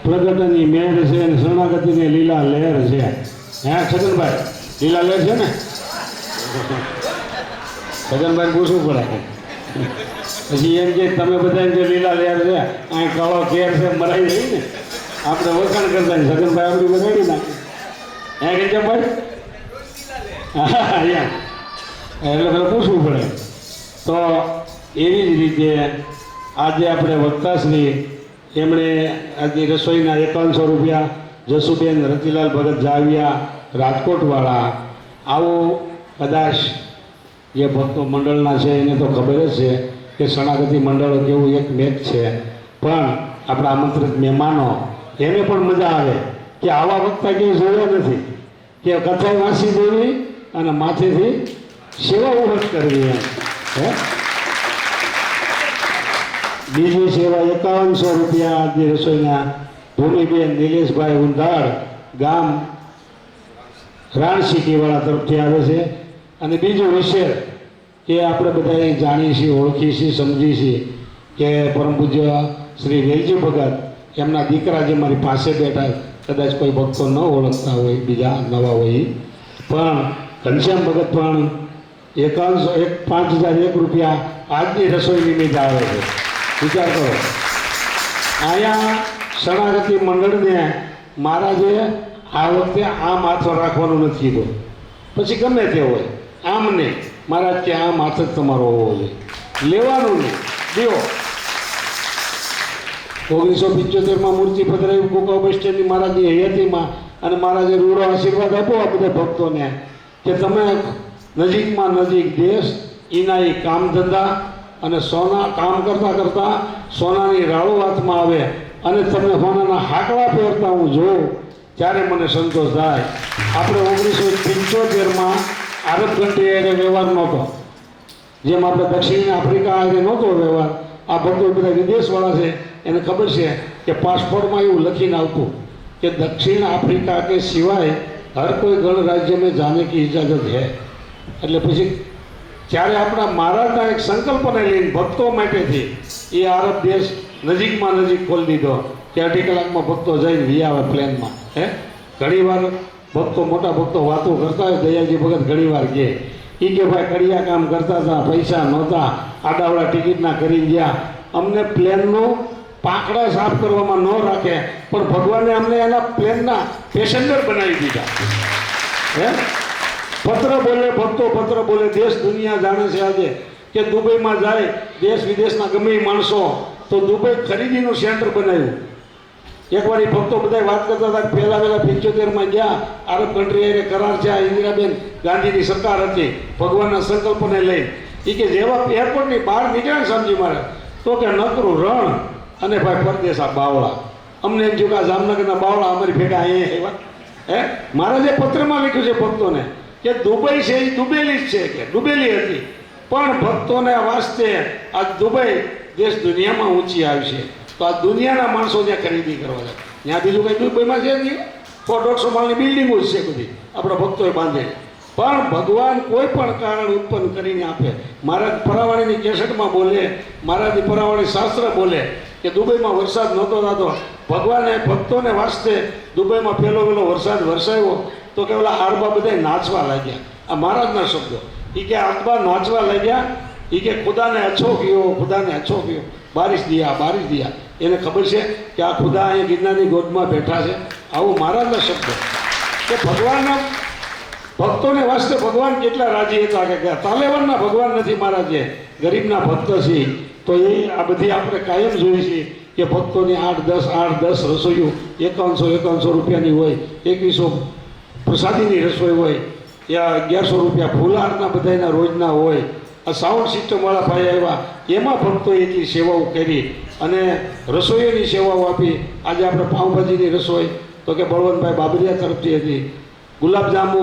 પ્રગટની મેળ છે અને શરણાગતિની લીલા લહેર છે. હે છગનભાઈ, લીલા લહેર છે ને? છગનભાઈ પૂછવું પડે. પછી એમ કે તમે બધા જે લીલા લહેર છે અહીં કાળો ઘેર છે મરાઈ રહી ને આપણે વખાણ કરતા છગનભાઈ આપણી બગાડી નાખે. હે ગંજાભાઈ? હા, એટલે પેલા પૂછવું પડે. તો એવી જ રીતે આજે આપણે વક્તાશ્રી એમણે આજે રસોઈના 5100 રૂપિયા જસુબેન રતિલાલ ભગત જાવિયા રાજકોટવાળા, આવું કદાચ જે ભક્તો મંડળના છે એને તો ખબર જ છે કે શરણાગતિ મંડળ કેવું એક મેચ છે, પણ આપણા આમંત્રિત મહેમાનો એને પણ મજા આવે કે આવા વક્તા ક્યાંય જોયા નથી કે કથા વાંચી દેવી અને માથેથી સેવા ઉભત કરવી એમ. હે બીજી સેવા 5100 રૂપિયા આજે રસોઈના ભૂમિબેન નિલેશભાઈ ઉંધાડ ગામ રાણસીટીવાળા તરફથી આવે છે. અને બીજું વિશે કે આપણે બધા જાણીએ છીએ, ઓળખીએ છીએ, સમજીએ છીએ કે પરમ પૂજ્ય શ્રી વેલજી ભગત એમના દીકરા જે મારી પાસે બેઠા, કદાચ કોઈ ભક્તો ન ઓળખતા હોય, બીજા નવા હોય, પણ ઘનશ્યામ ભગત પણ 5001 રૂપિયા આજની રસોઈ નિમિત્તે આવે છે. વિચાર કરો, અહીંયા શરણાગતિ મંડળને મહારાજે આ વખતે આમ હાથ રાખવાનું નથી કીધું, પછી ગમે તે હોય આમ નહીં, મહારાજ કે આમ હાથ જ તમારો હોવો જોઈએ, લેવાનું નહીં, દેવો. 1975માં મૂર્તિ પધરાવી ગોકાવ બસ સ્ટેન્ડની મહારાજની હયાતીમાં, અને મહારાજે રૂડો આશીર્વાદ આપો આ બધા ભક્તોને કે તમે નજીકમાં નજીક દેશ એના એ કામ ધંધા અને સોના કામ કરતાં કરતાં સોનાની રાળો હાથમાં આવે અને તમે સોનાના હાકડા પહેરતા હું જોઉં ત્યારે મને સંતોષ થાય. આપણે 1975માં આરબ કન્ટ્રી એને વ્યવહાર નહોતો, જેમ આપણે દક્ષિણ આફ્રિકા આજે નહોતો વ્યવહાર. આ ભક્તો બધા વિદેશવાળા છે, એને ખબર છે કે પાસપોર્ટમાં એવું લખીને આવતું કે દક્ષિણ આફ્રિકા કે સિવાય હર કોઈ ગણ રાજ્ય में जाने की इजाज़त है. એટલે પછી ત્યારે આપણા મહારાજના એક સંકલ્પને લઈને ભક્તો માટેથી એ આરબ દેશ નજીકમાં નજીક ખોલી દીધો કે 2.5 કલાકમાં ભક્તો જઈને વી આવે પ્લેનમાં. હે ઘણીવાર ભક્તો, મોટા ભક્તો વાતો કરતા હોય, દયાજી ભગત ઘણીવાર કહે એ કે ભાઈ કડિયા કામ કરતા હતા, પૈસા નહોતા, આડાવડા ટિકિટના કરી ગયા, અમને પ્લેનનું પાંખડા સાફ કરવામાં ન રાખે, પણ ભગવાને અમને એના પ્લેનના પેસેન્જર બનાવી દીધા. હે પત્ર બોલે ભક્તો, પત્ર બોલે, દેશ દુનિયા જાણે છે આજે કે દુબઈમાં જાય દેશ વિદેશના ગમે એ માણસો તો દુબઈ ખરીદીનું સેન્ટર બનાવ્યું. એકવાર એ ભક્તો બધા વાત કરતા હતા કે પહેલાં 75માં ગયા આરબ કન્ટ્રી એને કરાર છે, આ ઇન્દિરાબેન ગાંધીની સરકાર હતી ભગવાનના સંકલ્પને લઈ. એ કે જેવા એરપોર્ટની બહાર નીકળ્યા સમજી મારે તો કે નકરું રણ અને ભાઈ પરદેશા બાવળા. અમને એમ થયું કે આ જામનગરના બાવળા અમારી ભેગા અહીંયા આવ્યા. હે મહારાજે પત્રમાં લખ્યું છે ભક્તોને કે દુબઈ છે એ ડૂબેલી જ છે, કે ડૂબેલી હતી, પણ ભક્તોને વાસ્તે આ દુબઈ દેશ દુનિયામાં ઊંચી આવી છે. તો આ દુનિયાના માણસો ત્યાં ખરીદી કરવા જાય. ત્યાં બીજું કંઈ દુબઈમાં છે નહીં, 100-150 માળની બિલ્ડિંગો જ છે બધી આપણા ભક્તોએ બાંધેલી. પણ ભગવાન કોઈ પણ કારણ ઉત્પન્ન કરીને આપે. મહારાજ પરાવાણીની કેસેટમાં બોલે, મહારાજની પરાવાણી શાસ્ત્ર બોલે કે દુબઈમાં વરસાદ નહોતો થતો, ભગવાને ભક્તોને વાસ્તે દુબઈમાં પહેલો વરસાદ વરસાવ્યો તો કે ઓલા આરબા બધા નાચવા લાગ્યા. આ મહારાજના શબ્દો. એ કે આરબા નાચવા લાગ્યા, એ કે ખુદાને અછો ગયો, ખુદાને અછો ગયો, બારિશ દિયા, બારિશ દિયા. એને ખબર છે કે આ ખુદા અહીંયા ગિરનારની ગોદમાં બેઠા છે. આવું મહારાજના શબ્દો કે ભગવાનના ભક્તોને વાસ્તે ભગવાન કેટલા રાજી હતા કે તાલેવાનના ભગવાન નથી મહારાજે, ગરીબના ભક્ત છે. તો એ આ બધી આપણે કાયમ જોઈએ છીએ કે ભક્તોની 8-10 રસોઈઓ 5100 રૂપિયાની હોય, 2100 પ્રસાદીની રસોઈ હોય, યા 1100 રૂપિયા ફૂલહારના બધાના રોજના હોય. આ સાઉન્ડ સિસ્ટમવાળા ભાઈ આવ્યા, એમાં ભક્તોએ એટલી સેવાઓ કરી અને રસોઈઓની સેવાઓ આપી. આજે આપણે પાઉંભાજીની રસોઈ તો કે બળવંતભાઈ બાબરિયા તરફથી હતી, ગુલાબજાંબુ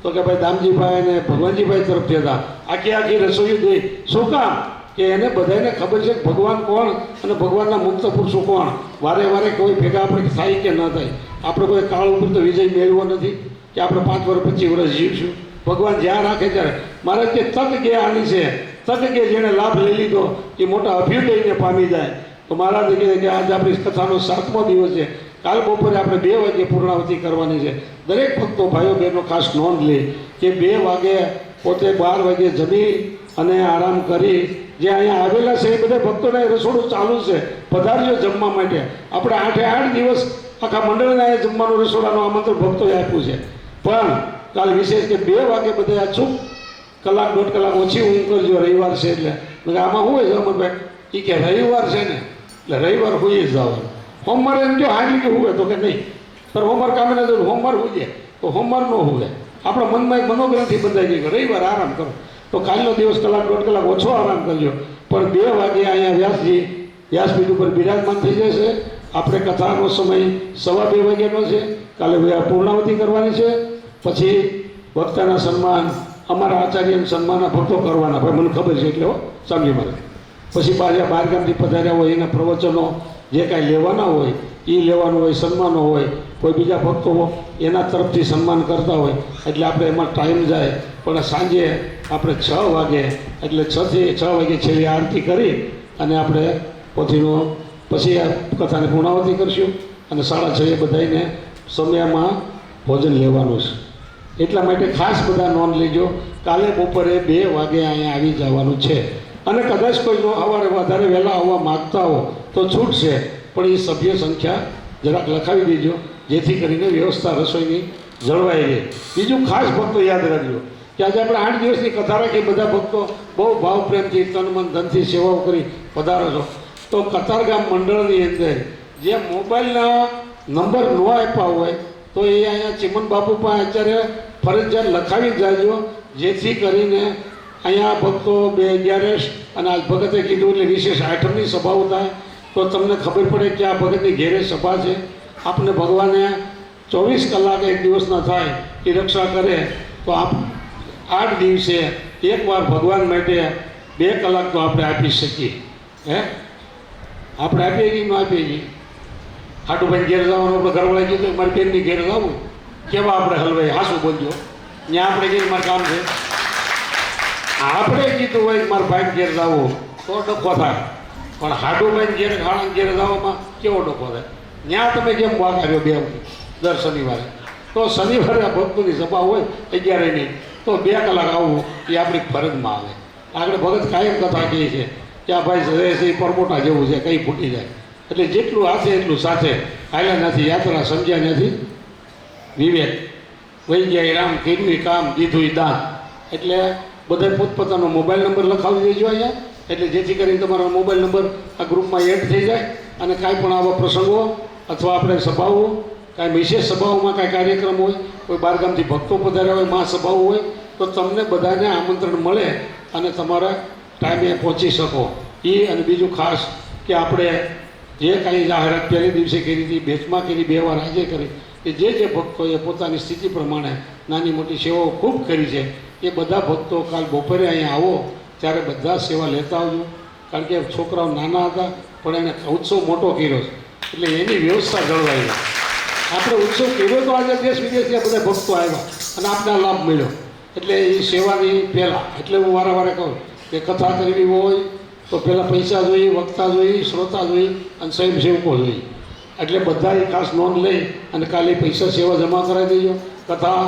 તો કે ભાઈ દામજીભાઈ અને ભગવાનજીભાઈ તરફથી હતા. આખી રસોઈ દઈ. શું કામ? કે એને બધાને ખબર છે કે ભગવાન કોણ અને ભગવાનના મુક્ત પુરુષો કોણ. વારે વારે કોઈ ભેગા આપણે થાય કે ન થાય. આપણે કોઈ કાળ ઉપર તો વિજય મેળવો નથી કે આપણે 5 વર્ષ 25 વર્ષ જીવશું. ભગવાન જ્યાં રાખે ત્યારે. મારે કે તક કે આની છે, તક કે જેણે લાભ લઈ લીધો એ મોટા અભ્યુદયને પામી જાય. તો મહારાજે કહે કે આજે આપણી કથાનો 7મો દિવસ છે. કાલ બપોરે આપણે 2 વાગે પૂર્ણાવતી કરવાની છે. દરેક ભક્તો ભાઈઓ બહેનો ખાસ નોંધ લે કે 2 વાગે પોતે 12 વાગે જમી અને આરામ કરી જે અહીંયા આવેલા છે એ બધા ભક્તોને રસોડું ચાલુ છે, પધારજો જમવા માટે. આપણે 8 દિવસ આખા મંડળને અહીંયા જમવાનું રસોડાનું આમંત્રણ ભક્તોએ આપ્યું છે. પણ કાલ વિશેષ કે 2 વાગે બધા અચૂક કલાક 1.5 કલાક ઓછી ઊંઘ કરજો, રવિવાર છે એટલે. આમાં શું હોય છે અમરભાઈ? એ કે રવિવાર છે ને એટલે રવિવાર હોઈ જ જવાનું. સોમવારે એમ જો હાજી કે હોય તો કે નહીં, પણ સોમવાર કામે ના જવું, સોમવાર હોય તો સોમવાર ન હોય. આપણા મનમાં એક મનોગ્રંથિ બંધાઈ ગઈ કે રવિવાર આરામ કરો, તો કાલનો દિવસ કલાક 1.5 કલાક ઓછો આરામ કરજો. પણ 2 વાગે અહીંયા વ્યાસજી વ્યાસપીઠ ઉપર બિરાજમાન થઈ જશે. આપણે કથાનો સમય 2:15 વાગ્યાનો છે. કાલે પૂર્ણાવતી કરવાની છે. પછી વક્તાના સન્માન, અમારા આચાર્યના સન્માનના ભક્તો કરવાના. ભાઈ મને ખબર છે એટલે સમજી મારે. પછી પાછા બહારગામથી પધાર્યા હોય એના પ્રવચનો જે કાંઈ લેવાના હોય એ લેવાનું હોય, સન્માનો હોય, કોઈ બીજા ભક્તો એના તરફથી સન્માન કરતા હોય એટલે આપણે એમાં ટાઈમ જાય. પણ સાંજે આપણે 6 વાગે એટલે 6 થી 6 વાગે છેલ્લી આરતી કરી અને આપણે પોથીનો પછી આ કથાની પૂર્ણાવતી કરશું અને 6:30 બધાને સમયમાં ભોજન લેવાનું છે. એટલા માટે ખાસ બધા નોંધ લેજો. કાલે બપોરે 2 વાગે અહીંયા આવી જવાનું છે. અને કદાચ કોઈનો સવારે વધારે વહેલા આવવા માગતા હો તો છૂટ છે, પણ એ સભ્ય સંખ્યા જરાક લખાવી દેજો જેથી કરીને વ્યવસ્થા રસોઈની જળવાઈ રહે. બીજું ખાસ ભક્તો યાદ રાખજો કે આજે આપણે 8 દિવસની કથા રાખી, બધા ભક્તો બહુ ભાવ પ્રેમથી તન મન ધનથી સેવાઓ કરી પધારો છો. તો કતારગામ મંડળની અંદર જે મોબાઈલના નંબર ન આપ્યા હોય તો એ અહીંયા ચિમન બાપુ પણ અત્યારે ફરજિયાત લખાવી જાજો, જેથી કરીને અહીંયા ભક્તો 2:11 અને આજ ભગતે કીધું એટલે વિશેષ આઠમની સભાઓ થાય તો તમને ખબર પડે કે આ ભગતની ઘેરે સભા છે. આપને ભગવાને 24 કલાક એક દિવસના થાય એ રક્ષા કરે તો આપ 8 દિવસે એકવાર ભગવાન માટે 2 કલાક તો આપણે આપી શકીએ. આપણે આપીએ કે ન આપીએ છીએ? હાટુભાઈ ઘેર જવાનું આપણે ઘરવાળા કીધું મારી બેનની ઘેર જવું, કેવા આપણે હલવાઈ હાસું બોલજો ત્યાં આપણે કહીએ મારે કામ છે. આપણે કીધું હોય મારા ભાઈ ઘેર જવું તો ડખો થાય, પણ હાટુભાઈ ઘેર ખાણા ઘેર જવામાં કેવો ડખો થાય? ત્યાં તમે કેમ વાગ આવ્યો 2 દર શનિવારે? તો શનિવારે આ ભક્તોની સભા હોય 11ની તો 2 કલાક આવવું એ આપણી ફરજમાં આવે. આગળ ભગત કાયમ કથા કહે છે કે આ ભાઈ રહે છે એ પરમોટા જેવું છે, કંઈ ફૂટી જાય. એટલે જેટલું હાથે એટલું સાથે હાલ્યા નથી યાત્રા, સમજ્યા નથી વિવેક, વહી ગયા રામ, કર્યું કામ, દીધું દાન. એટલે બધા પોતપોતાનો મોબાઈલ નંબર લખાવી દેજો અહીંયા, એટલે જેથી કરીને તમારો મોબાઈલ નંબર આ ગ્રુપમાં એડ થઈ જાય અને કાંઈ પણ આવા પ્રસંગો અથવા આપણે સભાઓ, કાંઈ વિશેષ સભાઓમાં કાંઈ કાર્યક્રમ હોય, કોઈ બહારગામથી ભક્તો પધાર્યા હોય, મહાસભાઓ હોય તો તમને બધાને આમંત્રણ મળે અને તમારા ટાઈમે પહોંચી શકો. એ અને બીજું ખાસ કે આપણે જે કાંઈ જાહેરાત પહેલે દિવસે કરી હતી, બેચમાં કરી, 2 વાર આજે કરી, કે જે ભક્તોએ પોતાની સ્થિતિ પ્રમાણે નાની મોટી સેવાઓ ખૂબ કરી છે એ બધા ભક્તો કાલ બપોરે અહીંયા આવો ત્યારે બધા સેવા લેતા આવજો. કારણ કે છોકરાઓ નાના હતા પણ એને ઉત્સવ મોટો કર્યો છે એટલે એની વ્યવસ્થા જળવાઈ ગઈ. આપણે ઉત્સવ કર્યો તો આજે દેશ વિદેશથી બધા ભક્તો આવ્યા અને આપને લાભ મળ્યો. એટલે એ સેવાની પહેલાં એટલે હું વારે કહું કે કથા કરવી હોય તો પહેલાં પૈસા જોઈએ, વક્તા જોઈએ, શ્રોતા જોઈએ અને સ્વયંસેવકો જોઈએ. એટલે બધાએ ખાસ નોંધ લઈ અને કાલે પૈસા સેવા જમા કરાવી દેજો. કથા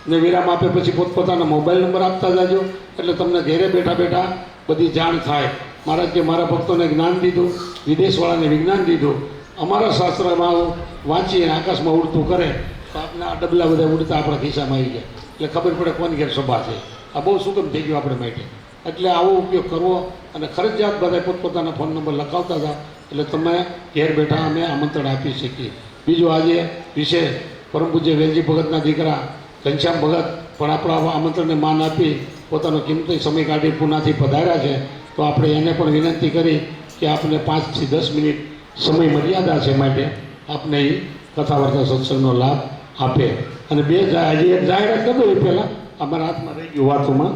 ને વિરામ આપે પછી પોતપોતાના મોબાઈલ નંબર આપતા જાજો એટલે તમને ઘેરે બેઠા બેઠા બધી જાણ થાય. મહારાજ કે મારા ભક્તોને જ્ઞાન દીધું, વિદેશવાળાને વિજ્ઞાન દીધું, અમારા શાસ્ત્રમાં વાંચી અને આકાશમાં ઉડતું કરે તો આપણે આ ડબલા બધા ઉડતા આપણા ખિસ્સામાં આવી જાય એટલે ખબર પડે કોની ઘેર સભા છે. આ બહુ સુગમ થઈ ગયું આપણે માટે. એટલે આવો ઉપયોગ કરવો અને ફરજિયાત બધા પોતપોતાના ફોન નંબર લખાવતા હતા એટલે તમે ઘેર બેઠા અમે આમંત્રણ આપી શકીએ. બીજું આજે વિશેષ પરમ પૂજ્ય વેલજી ભગતના દીકરા ઘનશ્યામ ભગત પણ આપણા આમંત્રણને માન આપી પોતાનો કિંમતી સમય કાઢી પૂનાથી પધાર્યા છે. તો આપણે એને પણ વિનંતી કરી કે આપણે 5 થી 10 મિનિટ સમય મર્યાદા છે માટે આપને એ કથા વાર્તા સત્સંગનો લાભ આપે. અને હજી એક જાહેરાત કરી દો એ પહેલાં અમારા હાથમાં રહી ગયું વાતોમાં.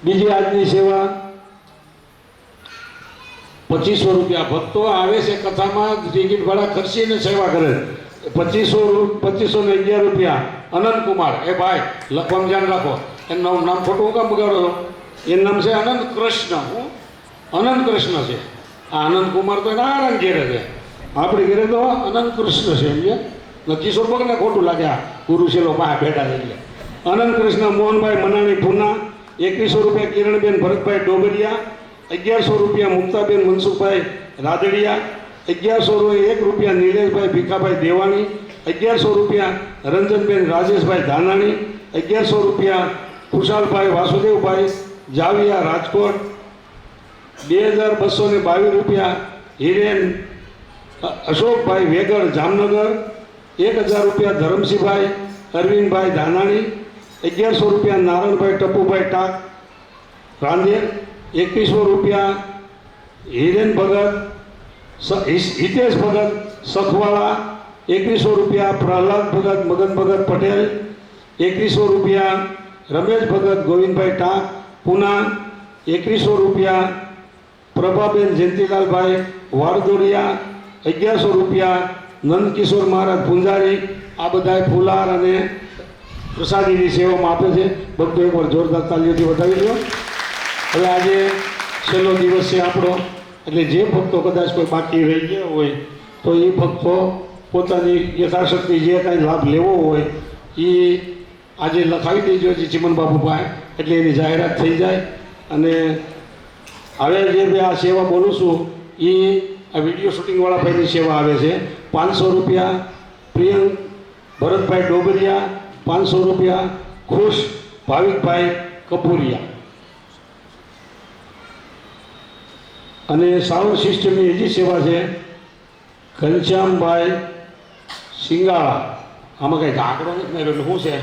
બીજી આજની સેવા 2500 રૂપિયા. ભક્તો આવે છે કથામાં ટિકિટ ભાડા ખર્ચીને સેવા કરે. 2511 રૂપિયા. અનંતકુમાર, એ ભાઈ લખવાનું ધ્યાન રાખો, એનું નામ ખોટું હું કામ બગાડો છો? એનું નામ છે અનંત કૃષ્ણ. અનંત કૃષ્ણ છે આ. અનંતકુમાર તો એના આરામ ઘેરે છે આપણે ઘરે તો અનંત કૃષ્ણ છે સમજ્યા. કિશોર પગને ખોટું લાગે આ ગુરુશીલો પાસે બેઠા છે એટલે. અનંત કૃષ્ણ મોહનભાઈ મનાણી પૂના 2100 રૂપિયા કિરણબેન ભરતભાઈ ડોબરિયા, 1100 રૂપિયા મુક્તાબેન મનસુખભાઈ રાદડિયા, 1101 રૂપિયા નિલેશભાઈ ભીખાભાઈ દેવાણી, 1100 રૂપિયા રંજનબેન રાજેશભાઈ ધાનાણી, 1100 રૂપિયા ખુશાલભાઈ વાસુદેવભાઈ જાવિયા રાજકોટ, 2222 રૂપિયા હિરેન અશોકભાઈ વેગડ જામનગર, 1000 રૂપિયા ધરમસિંહભાઈ અરવિંદભાઈ ધાનાણી, 1100 રૂપિયા નારણભાઈ ટપુભાઈ ટાક રાંદેર, 2100 રૂપિયા હિરેન ભગત હિતેશ ભગત સખવાળા, 2100 રૂપિયા પ્રહલાદ ભગત મગન ભગત પટેલ, 2100 રૂપિયા રમેશ ભગત ગોવિંદભાઈ ટાંક પૂના, 2100 રૂપિયા પ્રભાબેન જયંતિલાલભાઈ વારદોડિયા, 1100 રૂપિયા નંદકિશોર મહારાજ પૂંજારી. આ બધાએ ફુલાર અને પ્રસાદીની સેવામાં આપે છે. ભક્તો એકવાર જોરદાર તાલીઓથી વધાવી લો. હવે આજે છેલ્લો દિવસ છે આપણો, એટલે જે ભક્તો કદાચ કોઈ બાકી રહી ગયા હોય તો એ ભક્તો પોતાની યથાશક્તિ જે કાંઈ લાભ લેવો હોય એ આજે લખાવી દેજો છે ચિમન બાપુ પાસે, એટલે એની જાહેરાત થઈ જાય. અને હવે જે મેં આ સેવા બોલું છું એ આ વિડીયો શૂટિંગવાળા ભાઈની સેવા આવે છે. 500 રૂપિયા પ્રિયંક ભરતભાઈ ડોબરિયા, 500 રૂપિયા ખુશ ભાવિકભાઈ કપૂરિયા. અને સાઉન્ડ સિસ્ટમની એજી સેવા છે ઘનશ્યામભાઈ સિંગાળા. આમાં કંઈ આંકડો નથી માર્યો એટલે શું છે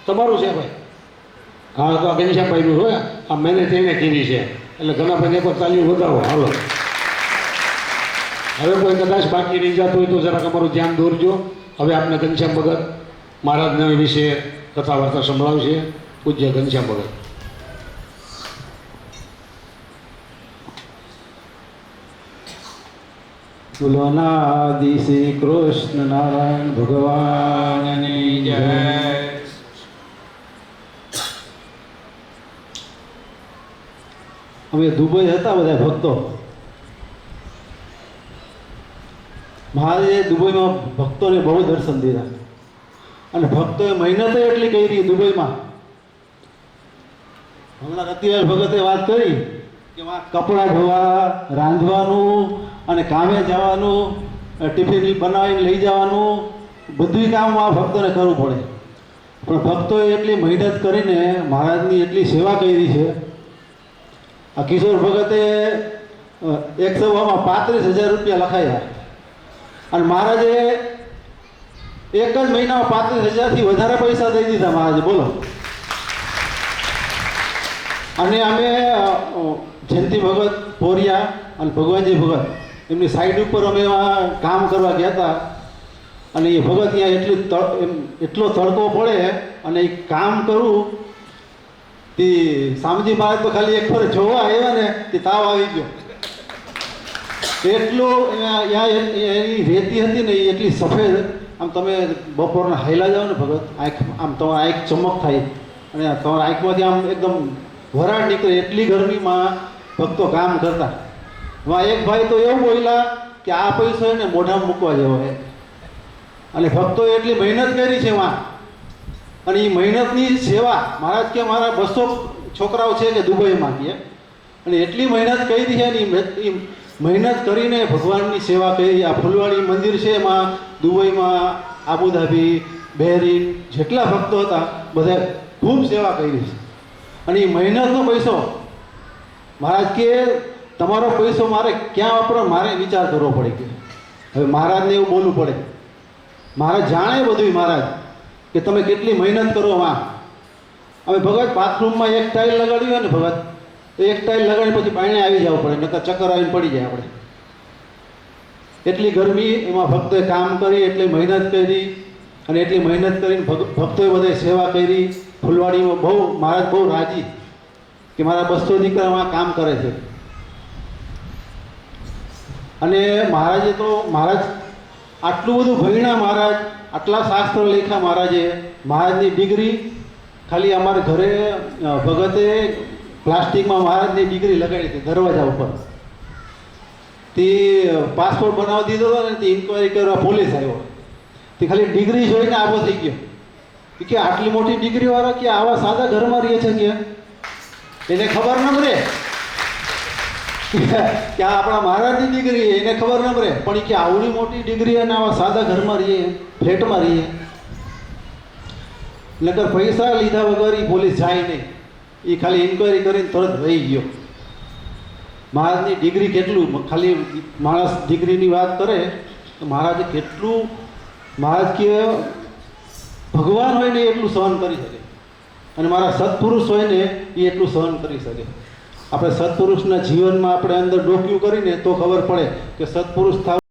તો તમારું છે ભાઈ? હા, તો આ ઘનશ્યામભાઈનું હોય. આ મેને તેને કીધી છે એટલે ઘણા ભાઈને એકવાર તાલીઓ વધાવો. હાલો, હવે કોઈ કદાચ બાકી રહી જતું હોય તો જરાક અમારું ધ્યાન દોરજો. હવે આપને ઘનશ્યામ ભગત મહારાજના વિશે કથા વાર્તા સંભળાવશે પૂજ્ય ઘનશ્યામ ભગત. બોલો અનાદિ શ્રી કૃષ્ણ નારાયણ ભગવાનની જય. અમે દુબઈ હતા બધા ભક્તો. મહારાજે દુબઈમાં ભક્તોને બહુ દર્શન દીધા અને ભક્તોએ મહેનત એટલી કરી દુબઈમાં. હમણાં રતિલાલ ભગતે વાત કરી કે કપડાં ધોવા, રાંધવાનું અને કામે જવાનું, ટિફિન બનાવીને લઈ જવાનું, બધું કામ આ ભક્તોને કરવું પડે. પણ ભક્તોએ એટલી મહેનત કરીને મહારાજની એટલી સેવા કરી છે. આ કિશોર ભગતે એક સભામાં 35,000 રૂપિયા લખાયા અને મહારાજે એક જ મહિનામાં 35,000થી વધારે પૈસા દઈ દીધા મહારાજે. બોલો. અને અમે જયંતિ ભગત પોરિયા અને ભગવાનજી ભગત એમની સાઈડ ઉપર અમે કામ કરવા ગયા હતા. અને એ ભગત ત્યાં એટલો તડકો પડે અને એ કામ કરું તે સામજી મહારાજ તો ખાલી એક ફરે જોવા આવ્યા ને તે તાવ આવી ગયો. એટલું એની રેતી હતી ને એ એટલી સફેદ, આમ તમે બપોરના હાઈલા જાઓ ને ભગત, આંખ આમ તમારી આંખ ચમક થાય અને તમારા આંખમાંથી આમ એકદમ વરાળ નીકળે. એટલી ગરમીમાં ભક્તો કામ કરતા. એક ભાઈ તો એવું બોલ્યા કે આ પૈસો એને મોઢામાં મૂકવા જેવો છે. અને ભક્તોએ એટલી મહેનત કરી છે એમાં. અને એ મહેનતની સેવા મહારાજ કે મારા 200 છોકરાઓ છે કે દુબઈમાં કે, અને એટલી મહેનત કરી છે ને એ મહેનત કરીને ભગવાનની સેવા કરી. આ ફૂલવાડી મંદિર છે એમાં દુબઈમાં, આબુધાબી, બહેરીન જેટલા ભક્તો હતા બધા ખૂબ સેવા કરી છે. અને એ મહેનતનો પૈસો મહારાજ કે તમારો પૈસો મારે ક્યાં વાપરો મારે વિચાર કરવો પડે કે હવે મહારાજને એવું બોલવું પડે. મહારાજ જાણે બધું. મહારાજ કે તમે કેટલી મહેનત કરો માં. અમે ભગત બાથરૂમમાં એક ટાઇલ લગાડી હોય ને ભગત, તો એક ટાઇલ લગાડી પછી પાણી આવી જવું પડે, નકર ચક્કર આવીને પડી જાય આપણે. એટલી ગરમી એમાં ભક્તોએ કામ કરી, એટલી મહેનત કરી અને એટલી મહેનત કરીને ભક્તોએ બધાએ સેવા કરી. ફૂલવાડીમાં બહુ મહારાજ બહુ રાજી કે મારા 200 દીકરામાં કામ કરે છે. અને મહારાજે તો મહારાજ આટલું બધું ભણ્યા, મહારાજ આટલા શાસ્ત્રો લખ્યા મહારાજે. મહારાજની ડિગ્રી ખાલી અમારે ઘરે ભગતે પ્લાસ્ટિકમાં મહારાજની ડિગ્રી લગાડી હતી દરવાજા ઉપર. તે પાસપોર્ટ બનાવી દીધો હતો ને તે ઇન્કવાયરી કરવા પોલીસ આવ્યો. તે ખાલી ડિગ્રી જોઈને આવો થઈ ગયો કે આટલી મોટી ડિગ્રીવાળા કે આવા સાદા ઘરમાં રહે છે કે એને ખબર ન પડે કે આ આપણા મહારાજની ડિગ્રી એને ખબર ન પડે પણ કે આવડી મોટી ડિગ્રી અને આવા સાદા ઘરમાં રહીએ ફ્લેટમાં રહીએ. નકર પૈસા લીધા વગર એ પોલીસ જાય નહીં. એ ખાલી ઇન્કવાયરી કરીને તરત રહી ગયો. મહારાજની ડિગ્રી કેટલું ખાલી માણસ ડિગ્રીની વાત કરે તો મહારાજે કેટલું મહારાજ કે ભગવાન હોય ને એટલું સહન કરી શકે અને મારા સત્પુરુષ હોય ને એ એટલું સહન કરી શકે. આપણે સત્પુરુષના જીવનમાં આપણે અંદર ડોક્યું કરીને તો ખબર પડે કે સત્પુરુષ થાવ